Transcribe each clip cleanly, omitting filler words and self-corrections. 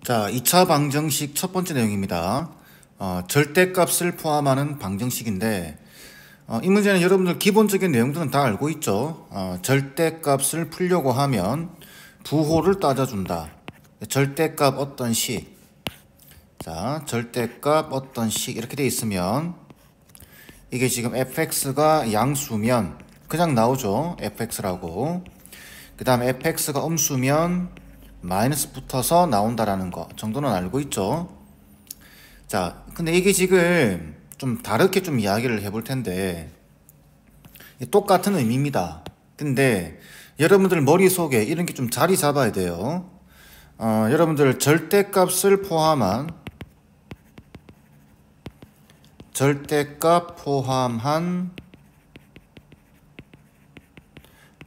자, 2차 방정식 첫 번째 내용입니다. 절대값을 포함하는 방정식인데 이 문제는 여러분들 기본적인 내용들은 다 알고 있죠. 절대값을 풀려고 하면 부호를 따져준다. 절대값 어떤 식, 자, 절대값 어떤 식 이렇게 돼 있으면 이게 지금 fx가 양수면 그냥 나오죠. fx라고. 그 다음에 fx가 음수면 마이너스 붙어서 나온다라는 거 정도는 알고 있죠. 자, 근데 이게 지금 좀 다르게 좀 이야기를 해볼 텐데 똑같은 의미입니다. 근데 여러분들 머릿속에 이런 게 좀 자리 잡아야 돼요. 여러분들 절대값을 포함한 절대값 포함한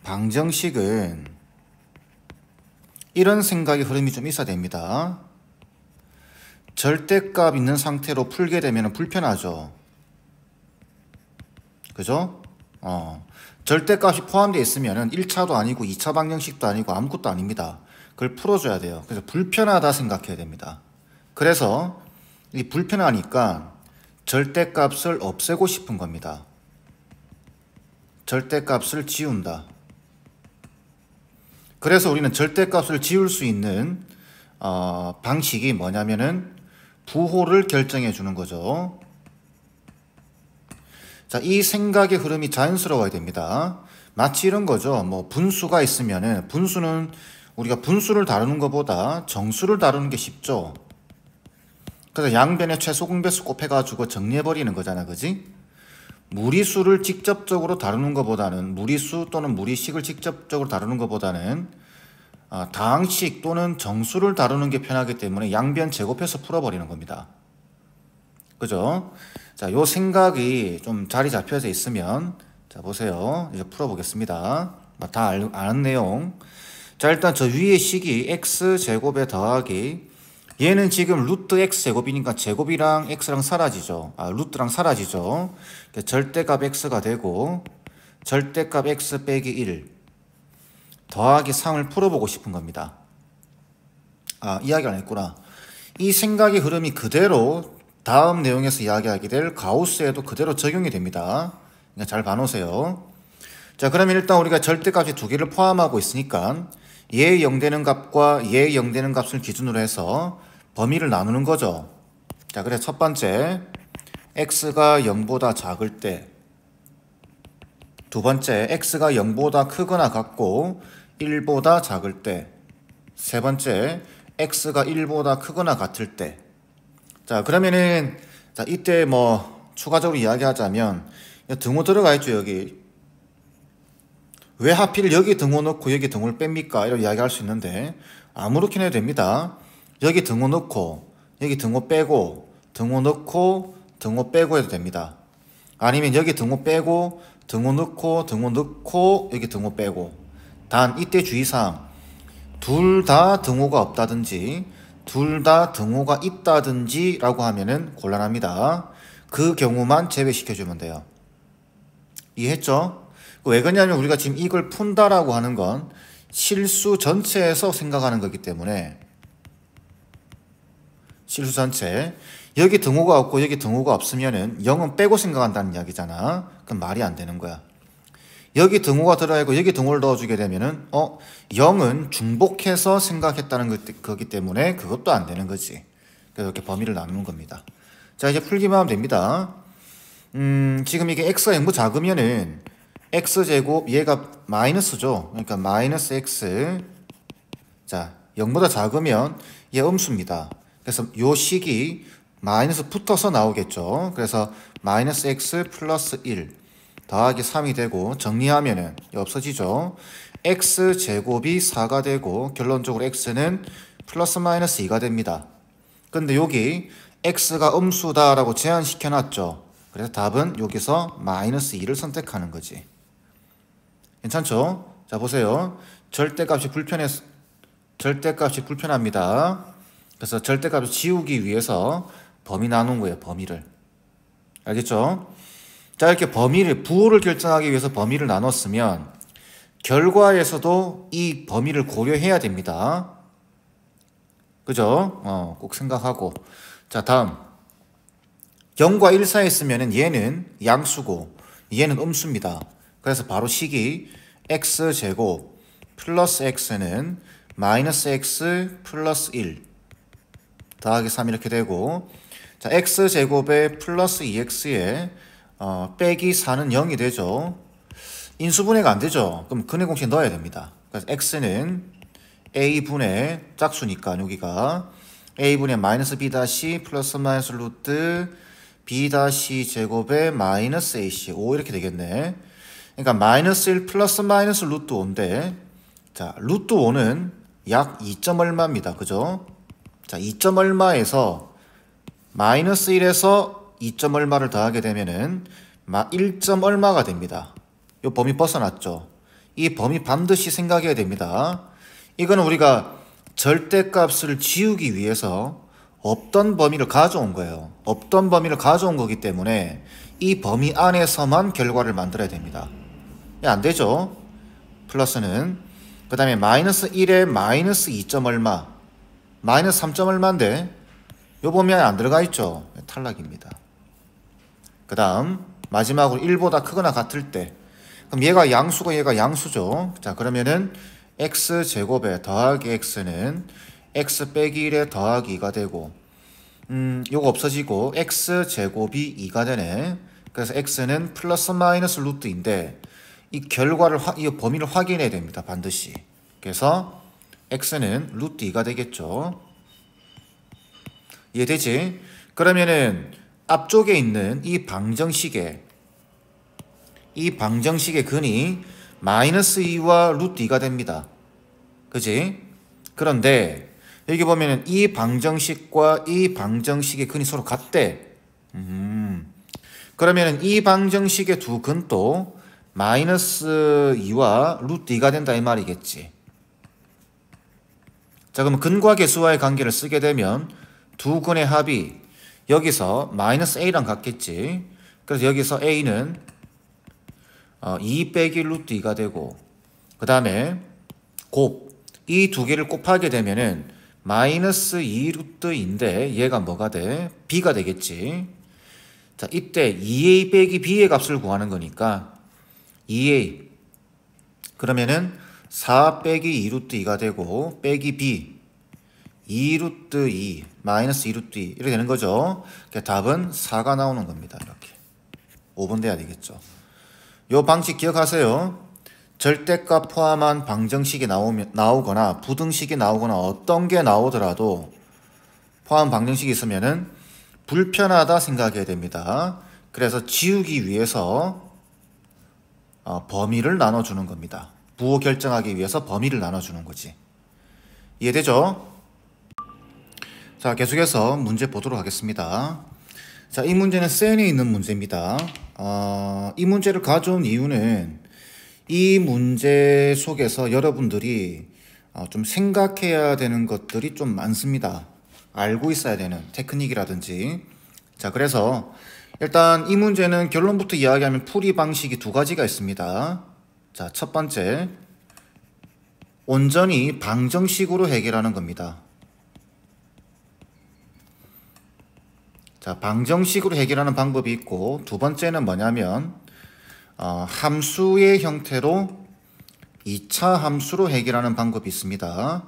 방정식은 이런 생각의 흐름이 좀 있어야 됩니다. 절대값 있는 상태로 풀게 되면 불편하죠. 그죠? 절대값이 포함되어 있으면 1차도 아니고 2차 방정식도 아니고 아무것도 아닙니다. 그걸 풀어줘야 돼요. 그래서 불편하다 생각해야 됩니다. 그래서 이 불편하니까 절대값을 없애고 싶은 겁니다. 절대값을 지운다. 그래서 우리는 절대값을 지울 수 있는 방식이 뭐냐면은 부호를 결정해 주는 거죠. 자, 이 생각의 흐름이 자연스러워야 됩니다. 마치 이런 거죠. 뭐 분수가 있으면은 분수는 우리가 분수를 다루는 것보다 정수를 다루는 게 쉽죠. 그래서 양변의 최소 공배수 곱해가지고 정리해버리는 거잖아, 그지? 무리수를 직접적으로 다루는 것보다는 무리수 또는 무리식을 직접적으로 다루는 것보다는 다항식 또는 정수를 다루는 게 편하기 때문에 양변 제곱해서 풀어버리는 겁니다. 그죠? 자, 요 생각이 좀 자리 잡혀져 있으면 자, 보세요. 이제 풀어보겠습니다. 다 아는 내용. 자, 일단 저 위에 식이 x제곱에 더하기 얘는 지금 루트 x제곱이니까 제곱이랑 x랑 사라지죠. 루트랑 사라지죠. 절대값 x가 되고 절대값 x 빼기 1 더하기 3을 풀어보고 싶은 겁니다. 이야기 안 했구나. 이 생각의 흐름이 그대로 다음 내용에서 이야기하게 될 가우스에도 그대로 적용이 됩니다. 그러니까 잘 봐놓으세요. 자, 그러면 일단 우리가 절대값이 두 개를 포함하고 있으니까 얘 0되는 값과 얘 0되는 값을 기준으로 해서 범위를 나누는 거죠. 자, 그래서 첫 번째 x가 0보다 작을 때, 두 번째 x가 0보다 크거나 같고 1보다 작을 때, 세 번째 x가 1보다 크거나 같을 때. 자, 그러면은 자, 이때 뭐 추가적으로 이야기하자면 등호 들어가 있죠. 여기 왜 하필 여기 등호 넣고 여기 등호를 뺍니까? 이런 이야기할 수 있는데 아무렇게나 해도 됩니다. 여기 등호 넣고 여기 등호 빼고 등호 넣고 등호 빼고 해도 됩니다. 아니면 여기 등호 빼고 등호 넣고 등호 넣고 여기 등호 빼고. 단 이때 주의사항, 둘 다 등호가 없다든지 둘 다 등호가 있다든지 라고 하면은 곤란합니다. 그 경우만 제외시켜주면 돼요. 이해했죠? 왜 그러냐면 우리가 지금 이걸 푼다라고 하는 건 실수 전체에서 생각하는 거기 때문에 실수 전체 여기 등호가 없고 여기 등호가 없으면은 0은 빼고 생각한다는 이야기잖아. 그럼 말이 안 되는 거야. 여기 등호가 들어있고 여기 등호를 넣어주게 되면은 0은 중복해서 생각했다는 거기 때문에 그것도 안 되는 거지. 그래서 이렇게 범위를 나누는 겁니다. 자, 이제 풀기만 하면 됩니다. 지금 이게 x가 0보다 작으면은 x제곱 얘가 마이너스죠. 그러니까 마이너스 x. 자, 0보다 작으면 얘 음수입니다. 그래서 요 식이 마이너스 붙어서 나오겠죠. 그래서 마이너스 x 플러스 1 더하기 3이 되고 정리하면은 없어지죠. x제곱이 4가 되고 결론적으로 x는 플러스 마이너스 2가 됩니다. 근데 여기 x가 음수다라고 제한시켜 놨죠. 그래서 답은 여기서 마이너스 2를 선택하는 거지. 괜찮죠? 자, 보세요. 절대값이 불편합니다. 그래서 절대값을 지우기 위해서 범위 나눈 거예요. 범위를. 알겠죠? 자, 이렇게 부호를 결정하기 위해서 범위를 나눴으면 결과에서도 이 범위를 고려해야 됩니다. 그죠? 꼭 생각하고. 자, 다음. 0과 1 사이에 있으면 얘는 양수고 얘는 음수입니다. 그래서 바로 식이 x제곱 플러스 x는 마이너스 x 플러스 1 더하기 3 이렇게 되고, 자, x제곱에 플러스 2x에 빼기 4는 0이 되죠. 인수분해가 안 되죠. 그럼 근해 공식 넣어야 됩니다. 그래서 x는 a분의 짝수니까 여기가 a분의 마이너스 b 다시 플러스 마이너스 루트 b 다시 제곱에 마이너스 ac 5 이렇게 되겠네. 그러니까 마이너스 1 플러스 마이너스 루트 5인데, 자, 루트 5는 약 2점 얼마입니다. 그죠? 자, 2점 얼마에서 마이너스 1에서 2점 얼마를 더하게 되면은 1점 얼마가 됩니다. 이 범위 벗어났죠. 이 범위 반드시 생각해야 됩니다. 이거는 우리가 절대값을 지우기 위해서 없던 범위를 가져온 거예요. 없던 범위를 가져온 거기 때문에 이 범위 안에서만 결과를 만들어야 됩니다. 안 되죠. 플러스는 그 다음에 마이너스 1에 마이너스 2점 얼마, 마이너스 3점 얼마인데 요 범위 안에 안 들어가 있죠. 탈락입니다. 그 다음 마지막으로 1보다 크거나 같을 때, 그럼 얘가 양수고 얘가 양수죠. 자, 그러면은 x제곱에 더하기 x는 x 빼기 1에 더하기 2가 되고, 요거 없어지고 x제곱이 2가 되네. 그래서 x는 플러스 마이너스 루트인데 이 결과를 이 범위를 확인해야 됩니다. 반드시. 그래서 x는 루트 2가 되겠죠. 이해되지? 그러면은 앞쪽에 있는 이 방정식의 근이 마이너스 2와 루트 2가 됩니다. 그지? 그런데 여기 보면은 이 방정식과 이 방정식의 근이 서로 같대. 그러면은 이 방정식의 두 근도 마이너스 2와 루트 2가 된다 이 말이겠지. 자, 그럼 근과 계수와의 관계를 쓰게 되면 두 근의 합이 여기서 마이너스 a랑 같겠지. 그래서 여기서 a는 2 빼기 루트 2가 되고, 그 다음에 곱 이 두 개를 곱하게 되면은 마이너스 2 루트인데 얘가 뭐가 돼? b가 되겠지. 자, 이때 2a 빼기 b의 값을 구하는 거니까 2a 그러면은 4 빼기 2 루트 2가 되고 빼기 b 2 루트 2 마이너스 2 루트 2 이렇게 되는 거죠. 그러니까 답은 4가 나오는 겁니다. 이렇게 5번 돼야 되겠죠. 요 방식 기억하세요. 절대값 포함한 방정식이 나오거나 부등식이 나오거나 어떤 게 나오더라도 포함 방정식이 있으면은 불편하다 생각해야 됩니다. 그래서 지우기 위해서 범위를 나눠주는 겁니다. 부호 결정하기 위해서 범위를 나눠주는 거지. 이해되죠? 자, 계속해서 문제 보도록 하겠습니다. 자, 이 문제는 센에 있는 문제입니다. 이 문제를 가져온 이유는 이 문제 속에서 여러분들이 좀 생각해야 되는 것들이 좀 많습니다. 알고 있어야 되는 테크닉이라든지. 자, 그래서 일단 이 문제는 결론부터 이야기하면 풀이 방식이 두 가지가 있습니다. 자, 첫 번째, 온전히 방정식으로 해결하는 겁니다. 자, 방정식으로 해결하는 방법이 있고, 두 번째는 뭐냐면 함수의 형태로 2차 함수로 해결하는 방법이 있습니다.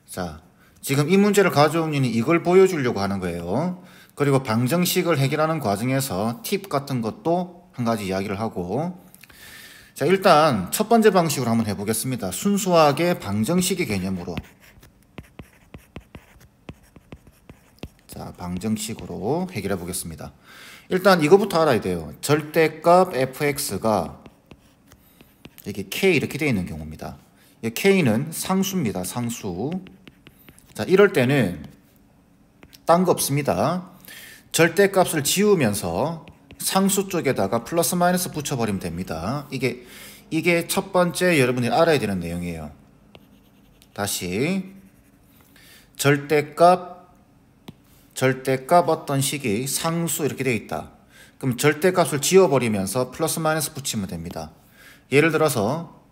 자, 지금 이 문제를 가져온 이유는 이걸 보여주려고 하는 거예요. 그리고 방정식을 해결하는 과정에서 팁 같은 것도 한 가지 이야기를 하고, 자, 일단 첫 번째 방식으로 한번 해보겠습니다. 순수하게 방정식의 개념으로. 자, 방정식으로 해결해 보겠습니다. 일단 이거부터 알아야 돼요. 절대값 fx가 이렇게 k 이렇게 되어 있는 경우입니다. k는 상수입니다. 상수. 자, 이럴 때는 딴 거 없습니다. 절대값을 지우면서 상수 쪽에다가 플러스 마이너스 붙여버리면 됩니다. 이게 첫 번째 여러분이 알아야 되는 내용이에요. 다시 절대값 어떤 식이 상수 이렇게 되어 있다. 그럼 절대값을 지워버리면서 플러스 마이너스 붙이면 됩니다. 예를 들어서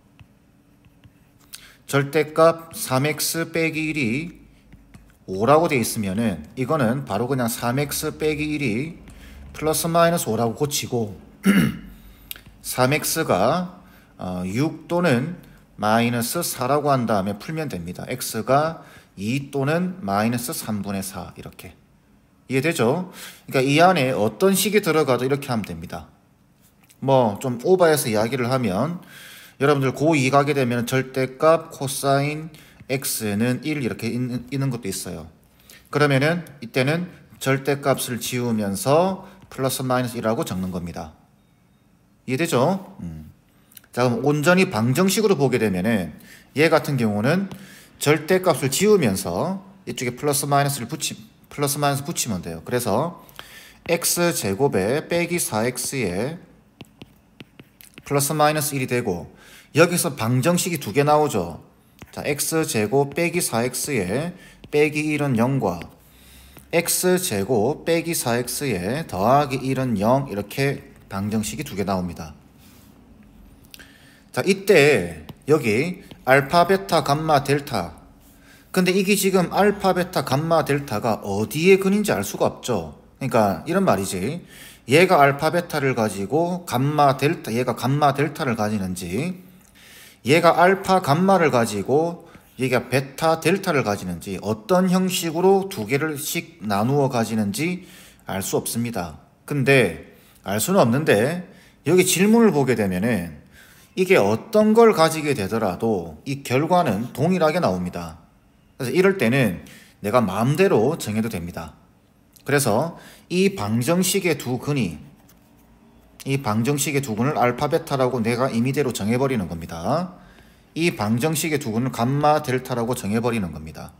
절대값 3x 빼기 1이 5라고 되어 있으면은 이거는 바로 그냥 3x 빼기 1이 플러스 마이너스 5라고 고치고 3x가 6 또는 마이너스 4라고 한 다음에 풀면 됩니다. x가 2 또는 마이너스 3분의 4 이렇게. 이해되죠? 그러니까 이 안에 어떤 식이 들어가도 이렇게 하면 됩니다. 뭐 좀 오버해서 이야기를 하면 여러분들 고2 가게 되면 절대값 코사인 x는 1 이렇게 있는 것도 있어요. 그러면은 이때는 절대값을 지우면서 플러스 마이너스 1이라고 적는 겁니다. 이해되죠? 자, 그럼 온전히 방정식으로 보게 되면은 얘 같은 경우는 절대값을 지우면서 이쪽에 플러스 마이너스 붙이면 돼요. 그래서 x제곱에 빼기 4x에 플러스 마이너스 1이 되고 여기서 방정식이 두 개 나오죠. 자, x제곱 빼기 4x에 빼기 1은 0과 x제곱 빼기 4x에 더하기 1은 0 이렇게 방정식이 두 개 나옵니다. 자, 이때 여기 알파, 베타, 감마, 델타. 근데 이게 지금 알파, 베타, 감마, 델타가 어디에 근인지 알 수가 없죠. 그러니까 이런 말이지. 얘가 알파, 베타를 가지고 감마, 델타, 얘가 감마, 델타를 가지는지 얘가 알파, 감마를 가지고 얘가 베타, 델타를 가지는지 어떤 형식으로 두 개를씩 나누어 가지는지 알 수 없습니다. 근데 알 수는 없는데 여기 질문을 보게 되면은 이게 어떤 걸 가지게 되더라도 이 결과는 동일하게 나옵니다. 그래서 이럴 때는 내가 마음대로 정해도 됩니다. 그래서 이 방정식의 두 근을 알파, 베타라고 내가 임의대로 정해버리는 겁니다. 이 방정식의 두 근을 감마, 델타라고 정해버리는 겁니다.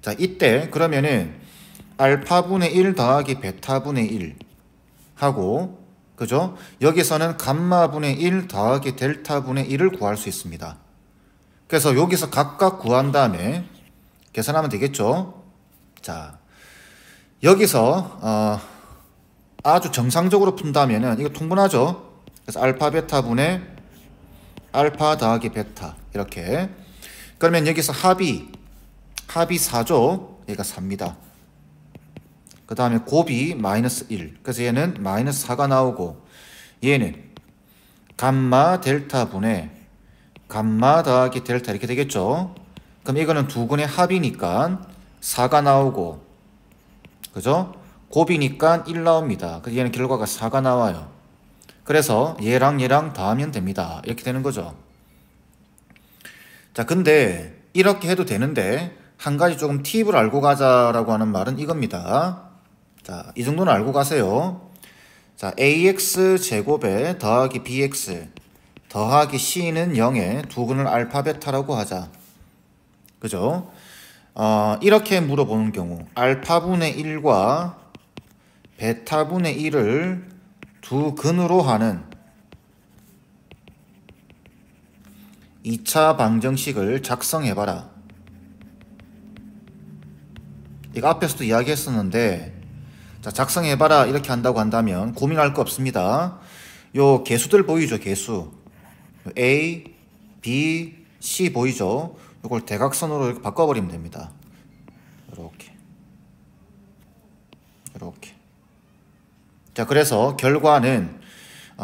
자, 이때 그러면은 알파분의 1 더하기 베타분의 1 하고 그죠? 여기서는 감마분의 1 더하기 델타분의 1을 구할 수 있습니다. 그래서 여기서 각각 구한 다음에 계산하면 되겠죠? 자, 여기서 아주 정상적으로 푼다면은 이거 통분하죠? 그래서 알파, 베타분의 알파 더하기 베타 이렇게. 그러면 여기서 합이 4죠? 얘가 4입니다. 그 다음에 곱이 마이너스 1. 그래서 얘는 마이너스 4가 나오고 얘는 감마 델타 분의 감마 더하기 델타 이렇게 되겠죠. 그럼 이거는 두 근의 합이니까 4가 나오고 그죠? 곱이니까 1 나옵니다. 그래서 얘는 결과가 4가 나와요. 그래서 얘랑 얘랑 더하면 됩니다. 이렇게 되는 거죠. 자, 근데 이렇게 해도 되는데 한 가지 조금 팁을 알고 가자라고 하는 말은 이겁니다. 자, 이 정도는 알고 가세요. 자, ax 제곱에 더하기 bx 더하기 c는 0에 두 근을 알파, 베타라고 하자. 그죠? 이렇게 물어보는 경우 알파분의 1과 베타분의 1을 두 근으로 하는 2차 방정식을 작성해봐라. 이거 앞에서도 이야기했었는데 자, 작성해봐라 이렇게 한다고 한다면 고민할 거 없습니다. 요 개수들 보이죠? 개수 A, B, C 보이죠? 이걸 대각선으로 이렇게 바꿔버리면 됩니다. 이렇게. 자, 그래서 결과는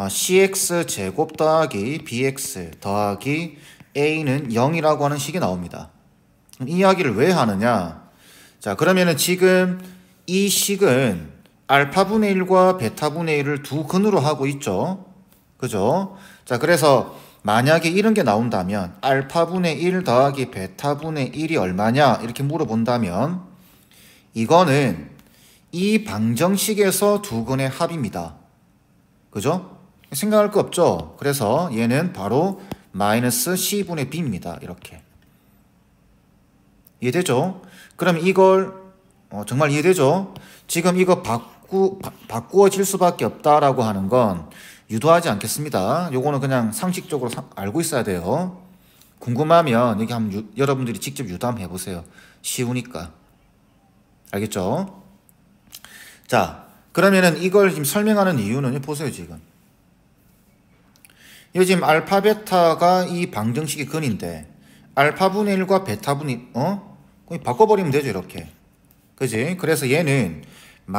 cx 제곱 더하기 bx 더하기 a는 0이라고 하는 식이 나옵니다. 이 이야기를 왜 하느냐? 자, 그러면은 지금 이 식은 알파분의 1과 베타분의 1을 두 근으로 하고 있죠. 그죠? 자, 그래서 만약에 이런 게 나온다면 알파분의 1 더하기 베타분의 1이 얼마냐? 이렇게 물어본다면 이거는 이 방정식에서 두 근의 합입니다. 그죠? 생각할 거 없죠? 그래서 얘는 바로 마이너스 c분의 b입니다. 이렇게. 이해되죠? 그럼 이걸 정말 이해되죠? 지금 이거 바꾸어질 수밖에 없다라고 하는 건 유도하지 않겠습니다. 요거는 그냥 상식적으로 알고 있어야 돼요. 궁금하면 여기 한번 여러분들이 직접 유도 한번 해보세요. 쉬우니까. 알겠죠? 자, 그러면은 이걸 지금 설명하는 이유는 보세요, 지금. 이 지금 알파, 베타가 이 방정식의 근인데 알파분의 1과 베타분의 그냥 바꿔버리면 되죠 이렇게. 그지? 그래서 얘는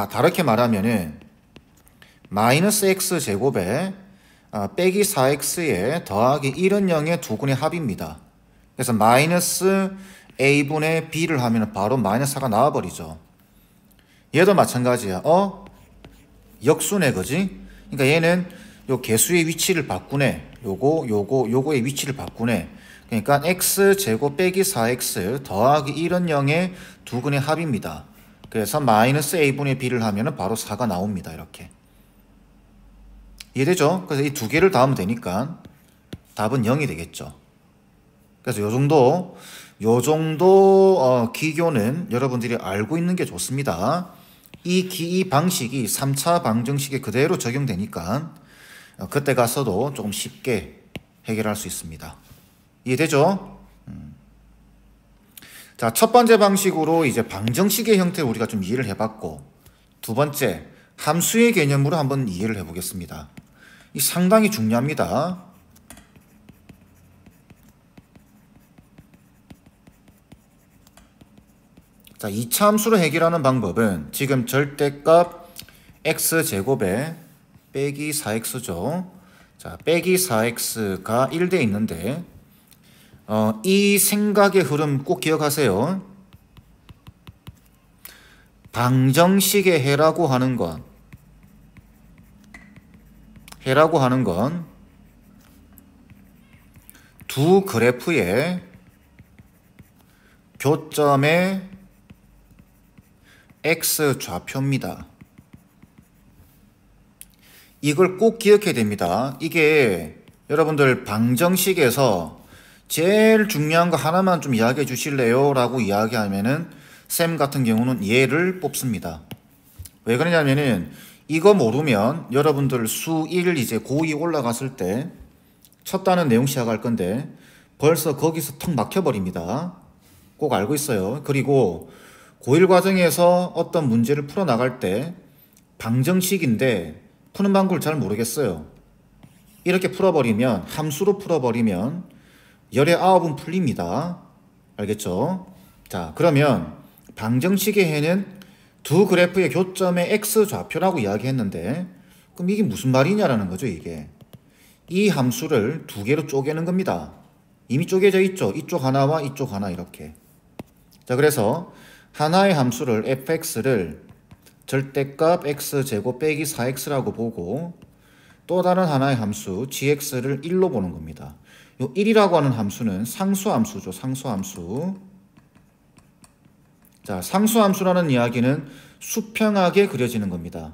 다르게 말하면은 마이너스 x 제곱에 빼기 4x에 더하기 1은 0의 두근의 합입니다. 그래서 마이너스 a분의 b를 하면 바로 마이너스 4가 나와버리죠. 얘도 마찬가지야. 역수네, 그지? 그러니까 얘는 요 개수의 위치를 바꾸네. 요거의 위치를 바꾸네. 그러니까 x제곱 빼기 4x 더하기 1은 0의 두근의 합입니다. 그래서 마이너스 a분의 b를 하면 바로 4가 나옵니다. 이렇게. 이해되죠? 그래서 이 두 개를 더하면 되니까 답은 0이 되겠죠. 그래서 요 정도 기교는 여러분들이 알고 있는 게 좋습니다. 이 방식이 3차 방정식에 그대로 적용되니까 그때 가서도 조금 쉽게 해결할 수 있습니다. 이해되죠? 자, 첫 번째 방식으로 이제 방정식의 형태를 우리가 좀 이해를 해봤고, 두 번째, 함수의 개념으로 한번 이해를 해보겠습니다. 이 상당히 중요합니다. 자, 2차 함수로 해결하는 방법은 지금 절대값 x제곱에 빼기 4x죠. 자, 빼기 4x가 1돼 있는데 이 생각의 흐름 꼭 기억하세요. 방정식의 해라고 하는 건 두 그래프의 교점의 x 좌표입니다. 이걸 꼭 기억해야 됩니다. 이게 여러분들 방정식에서 제일 중요한 거 하나만 좀 이야기해 주실래요? 라고 이야기하면은 쌤 같은 경우는 얘를 뽑습니다. 왜 그러냐면은 이거 모르면 여러분들 수 1 이제 고2 올라갔을 때 첫 단원 내용 시작할 건데 벌써 거기서 턱 막혀버립니다. 꼭 알고 있어요. 그리고 고1 과정에서 어떤 문제를 풀어나갈 때 방정식인데 푸는 방법을 잘 모르겠어요. 이렇게 풀어버리면, 함수로 풀어버리면 열의 9은 풀립니다. 알겠죠? 자, 그러면 방정식의 해는 두 그래프의 교점의 x좌표라고 이야기했는데 그럼 이게 무슨 말이냐라는 거죠, 이게. 이 함수를 두 개로 쪼개는 겁니다. 이미 쪼개져 있죠? 이쪽 하나와 이쪽 하나 이렇게. 자, 그래서 하나의 함수를 fx를 절대값 x제곱 빼기 4x라고 보고 또 다른 하나의 함수 gx를 1로 보는 겁니다. 요 1이라고 하는 함수는 상수함수죠. 상수함수. 자, 상수함수라는 이야기는 수평하게 그려지는 겁니다.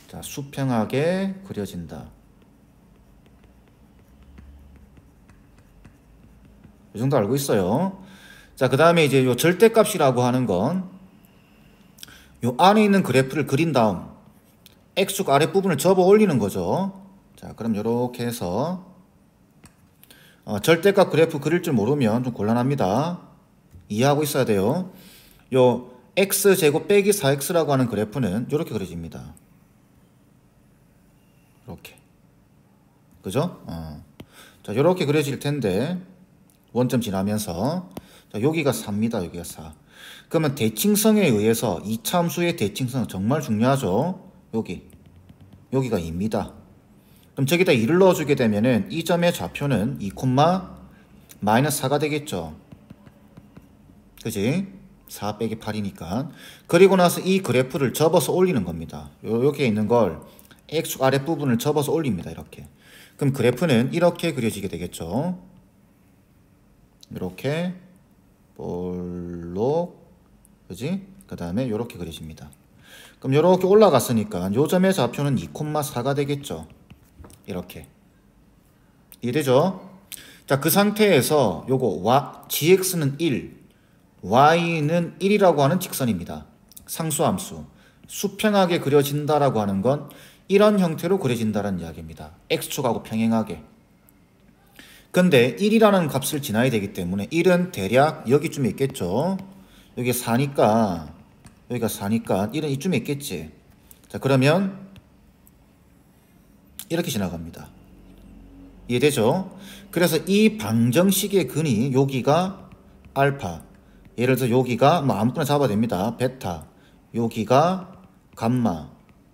자, 수평하게 그려진다. 이 정도 알고 있어요. 자, 그 다음에 이제 요 절대값이라고 하는 건 요 안에 있는 그래프를 그린 다음 x축 아랫부분을 접어 올리는 거죠. 자, 그럼 요렇게 해서 절대값 그래프 그릴 줄 모르면 좀 곤란합니다. 이해하고 있어야 돼요. 요 x제곱 빼기 4x라고 하는 그래프는 요렇게 그려집니다. 이렇게. 그죠? 자, 요렇게 그려질 텐데 원점 지나면서 자, 여기가 4입니다. 여기가 4. 그러면 대칭성에 의해서 2차 함수의 대칭성 정말 중요하죠. 여기가 2입니다. 그럼 저기다 2를 넣어주게 되면은 이 점의 좌표는 2, 마이너스 4가 되겠죠. 그지? 4 빼기 8이니까. 그리고 나서 이 그래프를 접어서 올리는 겁니다. 여기에 있는 걸 x축 아랫부분을 접어서 올립니다. 이렇게. 그럼 그래프는 이렇게 그려지게 되겠죠. 이렇게 볼록, 그지? 그 다음에 이렇게 그려집니다. 그럼 이렇게 올라갔으니까 요 점의 좌표는 2,4가 되겠죠. 이렇게. 이해되죠? 자, 그 상태에서 요거 gx는 1, y는 1이라고 하는 직선입니다. 상수함수. 수평하게 그려진다라고 하는 건 이런 형태로 그려진다는 이야기입니다. x축하고 평행하게. 근데 1이라는 값을 지나야 되기 때문에 1은 대략 여기쯤에 있겠죠. 여기 4니까 여기가 4니까 1은 이쯤에 있겠지. 자, 그러면 이렇게 지나갑니다. 이해되죠? 그래서 이 방정식의 근이 여기가 알파, 예를 들어 여기가 뭐 아무거나 잡아도 됩니다. 베타, 여기가 감마,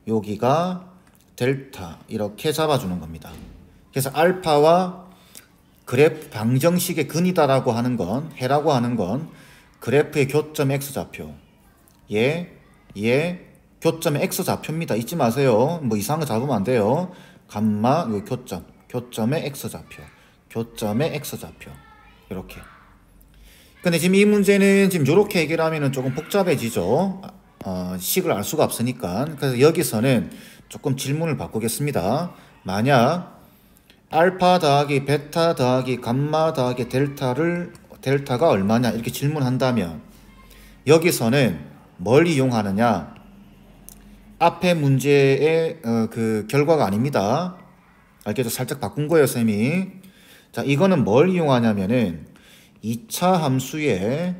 여기가 델타 이렇게 잡아주는 겁니다. 그래서 알파와 그래프 방정식의 근이다라고 하는 건, 해라고 하는 건 그래프의 교점 x좌표, 얘 교점의 x좌표입니다. 잊지 마세요. 뭐 이상한 거 잡으면 안 돼요. 감마 요 교점의 x좌표, 교점의 x좌표 이렇게. 근데 지금 이 문제는 지금 이렇게 해결하면 조금 복잡해지죠. 식을 알 수가 없으니까. 그래서 여기서는 조금 질문을 바꾸겠습니다. 만약 알파 더하기 베타 더하기 감마 더하기 델타가 얼마냐 이렇게 질문한다면 여기서는 뭘 이용하느냐? 앞에 문제의 그 결과가 아닙니다. 알겠죠? 살짝 바꾼 거예요, 쌤이. 자, 이거는 뭘 이용하냐면은 2차 함수의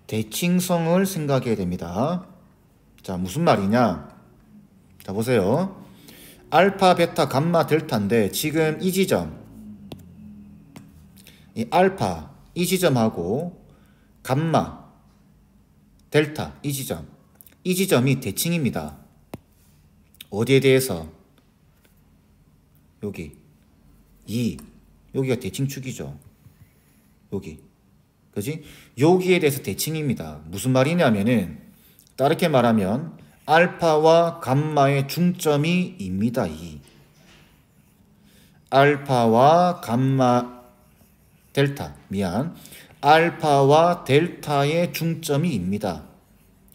대칭성을 생각해야 됩니다. 자, 무슨 말이냐? 자, 보세요. 알파, 베타, 감마, 델타인데 지금 이 지점, 이 알파, 이 지점하고 감마, 델타, 이 지점이 대칭입니다. 어디에 대해서? 여기, 여기가 대칭축이죠. 여기. 그지? 여기에 대해서 대칭입니다. 무슨 말이냐면은, 다르게 말하면, 알파와 감마의 중점이 2입니다. 2. 알파와 감마, 알파와 델타의 중점이 2입니다.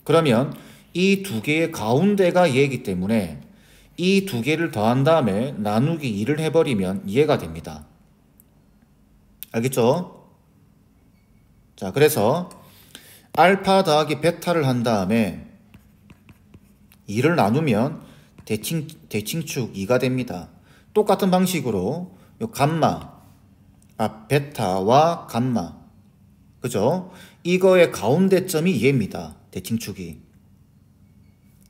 그러면 이 두 개의 가운데가 얘이기 때문에 이 두 개를 더한 다음에 나누기 2를 해버리면 얘가 됩니다. 알겠죠? 자, 그래서 알파 더하기 베타를 한 다음에 2를 나누면 대칭축 2가 됩니다. 똑같은 방식으로 요 베타와 감마, 그죠? 이거의 가운데점이 얘입니다. 대칭축이.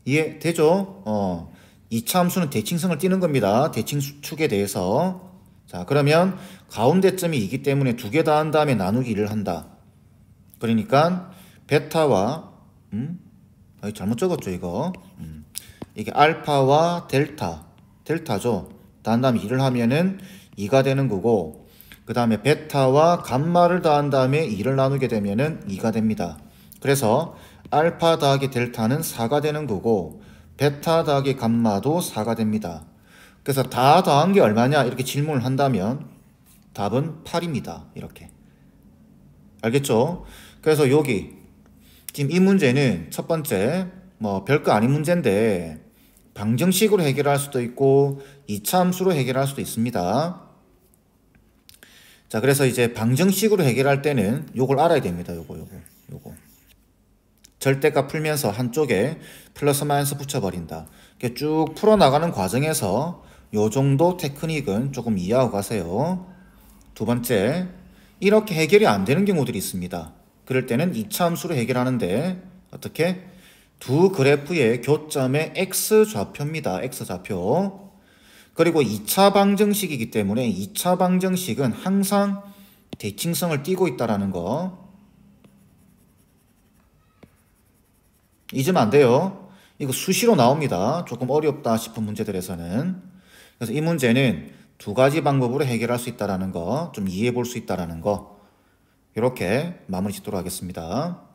이해되죠? 2차 함수는 대칭성을 띠는 겁니다. 대칭축에 대해서. 자, 그러면 가운데점이 2이기 때문에 두 개 더한 다음에 나누기 1을 한다. 그러니까 베타와 잘못 적었죠 이거. 이게 알파와 델타죠. 더한 다음에 2를 하면은 2가 되는 거고, 그 다음에 베타와 감마를 더한 다음에 2를 나누게 되면은 2가 됩니다. 그래서 알파 더하기 델타는 4가 되는 거고, 베타 더하기 감마도 4가 됩니다. 그래서 다 더한 게 얼마냐 이렇게 질문을 한다면 답은 8입니다. 이렇게. 알겠죠? 그래서 여기 지금 이 문제는 첫 번째 뭐 별거 아닌 문제인데 방정식으로 해결할 수도 있고 2차 함수로 해결할 수도 있습니다. 자, 그래서 이제 방정식으로 해결할 때는 요걸 알아야 됩니다. 요거. 절대값 풀면서 한쪽에 플러스 마이너스 붙여버린다. 이렇게 쭉 풀어나가는 과정에서 요 정도 테크닉은 조금 이해하고 가세요. 두 번째, 이렇게 해결이 안 되는 경우들이 있습니다. 그럴 때는 2차 함수로 해결하는데 어떻게? 두 그래프의 교점의 x좌표입니다. x좌표. 그리고 2차 방정식이기 때문에 2차 방정식은 항상 대칭성을 띠고 있다는 거 잊으면 안 돼요. 이거 수시로 나옵니다. 조금 어렵다 싶은 문제들에서는. 그래서 이 문제는 두 가지 방법으로 해결할 수 있다는 거, 좀 이해해 볼 수 있다는 거, 이렇게 마무리 짓도록 하겠습니다.